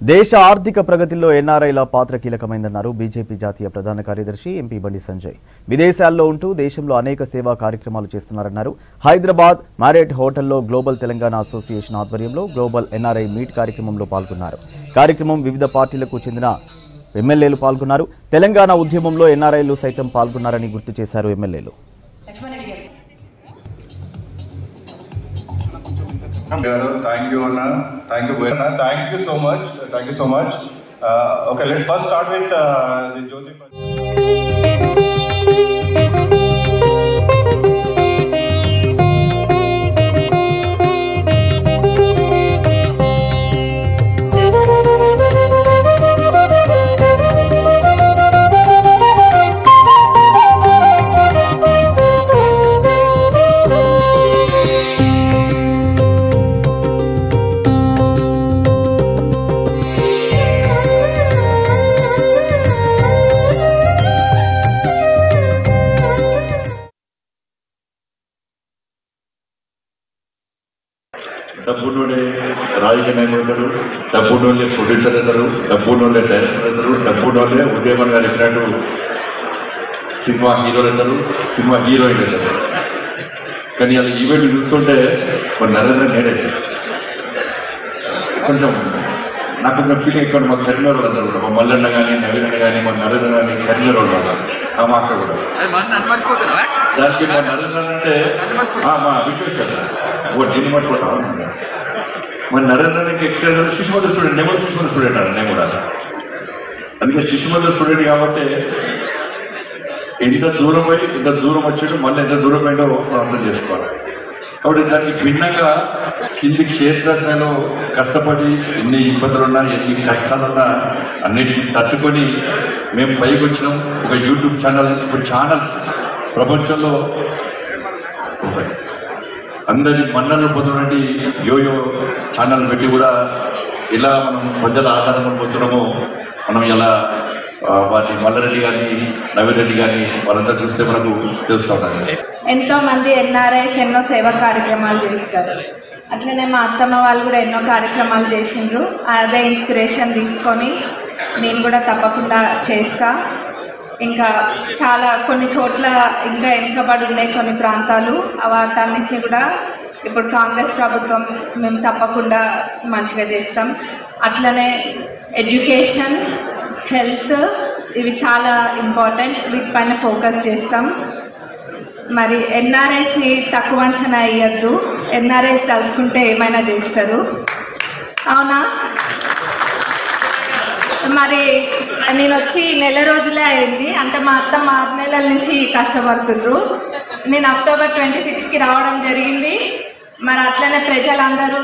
దేశ ఆర్థిక ప్రగతిలో ఎన్ఆర్ఐల పాత్ర కీలకమైందన్నారు బీజేపీ జాతీయ ప్రధాన కార్యదర్శి ఎంపీ బండి సంజయ్. విదేశాల్లో ఉంటూ దేశంలో అనేక సేవా కార్యక్రమాలు చేస్తున్నారన్నారు. హైదరాబాద్ మ్యారియట్ హోటల్లో గ్లోబల్ తెలంగాణ అసోసియేషన్ ఆధ్వర్యంలో గ్లోబల్ ఎన్ఆర్ఐ మీట్ కార్యక్రమంలో పాల్గొన్నారు. కార్యక్రమం వివిధ పార్టీలకు చెందిన ఎమ్మెల్యేలు పాల్గొన్నారు. తెలంగాణ ఉద్యమంలో ఎన్ఆర్ఐలు సైతం పాల్గొన్నారని గుర్తు చేశారు ఎమ్మెల్యేలు. Thank you, Anna. Thank you, Anna. Thank you so much. Thank you so much. Okay, let's first start with the Jyoti. డబ్బునోళ్ళే రాజకీయ నాయకులు ఉంటారు, డబ్బునోళ్ళే ప్రొడ్యూసర్ అవుతారు, డబ్బునోళ్ళే డైరెక్టర్ అవుతారు, డబ్బునోళ్ళే ఉదయమన్ గారు చెప్పినట్టు సినిమా హీరోలు అవుతారు, సినిమా హీరోయిన్ అవుతారు. కానీ అలా ఈవెంట్ చూస్తుంటే మన నరేంద్ర నేనే కొంచెం నాకు కొంచెం ఫీలింగ్ ఎక్కువ. మా కరీంనగర్ వాళ్ళు అందరూ మా మల్లన్న కానీ నవీన్ అన్న కానీ మా నరేంద్ర కానీ కరీంనగర్ వాళ్ళు ఉన్నారు. మా అక్క కూడా దానికి మా నరేంద్ర అంటే మా విశ్వేశ్వర నేను మర్చిపోతాను. మరి నరేంద్రకి ఎక్స్ట్రా శిశుమంత స్టూడెంట్, నేను కూడా శిశుమంత స్టూడెంట్ అన్న, నేను కూడా. అందుకే శిశుమంత స్టూడెంట్ కాబట్టి ఎంత దూరం పోయి ఎంత దూరం వచ్చాడో మళ్ళీ ఎంత దూరం పోయిందో అర్థం చేసుకోవాలి. కాబట్టి దానికి భిన్నంగా కింది క్షేత్రస్థాయిలో కష్టపడి ఎన్ని ఇబ్బందులున్నా ఎన్ని కష్టాలున్నా అన్నిటికీ తట్టుకొని మేము పైకి వచ్చినాం. ఒక యూట్యూబ్ ఛానల్, ఇప్పుడు ఛానల్స్ ప్రపంచంలో అందరి మన్నలు పొందడానికి యోయో ఛానల్ పెట్టి కూడా ఇలా మనం ప్రజల ఆధారం పొందుతున్నామో మనం ఇలా వాటి మల్లారెడ్డి కానీ నవీన్ రెడ్డి కానీ వాళ్ళందరూ చూస్తే మనకు తెలుస్తూ ఉండాలి. ఎంతో మంది ఎన్ఆర్ఐస్ ఎన్నో సేవా కార్యక్రమాలు చేస్తారు. అట్లనే మా అత్తమ్మ వాళ్ళు కూడా ఎన్నో కార్యక్రమాలు చేసిండ్రు. అదే ఇన్స్పిరేషన్ తీసుకొని నేను కూడా తప్పకుండా చేస్తా. ఇంకా చాలా కొన్ని చోట్ల ఇంకా వెనుకబడి ఉన్నాయి కొన్ని ప్రాంతాలు, వాటన్నిటిని కూడా ఇప్పుడు కాంగ్రెస్ ప్రభుత్వం మేము తప్పకుండా మంచిగా చేస్తాం. అట్లనే ఎడ్యుకేషన్, హెల్త్ ఇవి చాలా ఇంపార్టెంట్, వీటిపైన ఫోకస్ చేస్తాం. మరి ఎన్ఆర్ఐస్ని తక్కువ అంచనా వేయద్దు. ఎన్ఆర్ఐస్ తలుచుకుంటే ఏమైనా చేస్తారు, అవునా? మరి నేను వచ్చి నెల రోజులే అయింది, అంటే మా అత్త 6 నెలల నుంచి కష్టపడుతుండ్రు. నేను అక్టోబర్ 26కి రావడం జరిగింది. మరి అట్లనే ప్రజలందరూ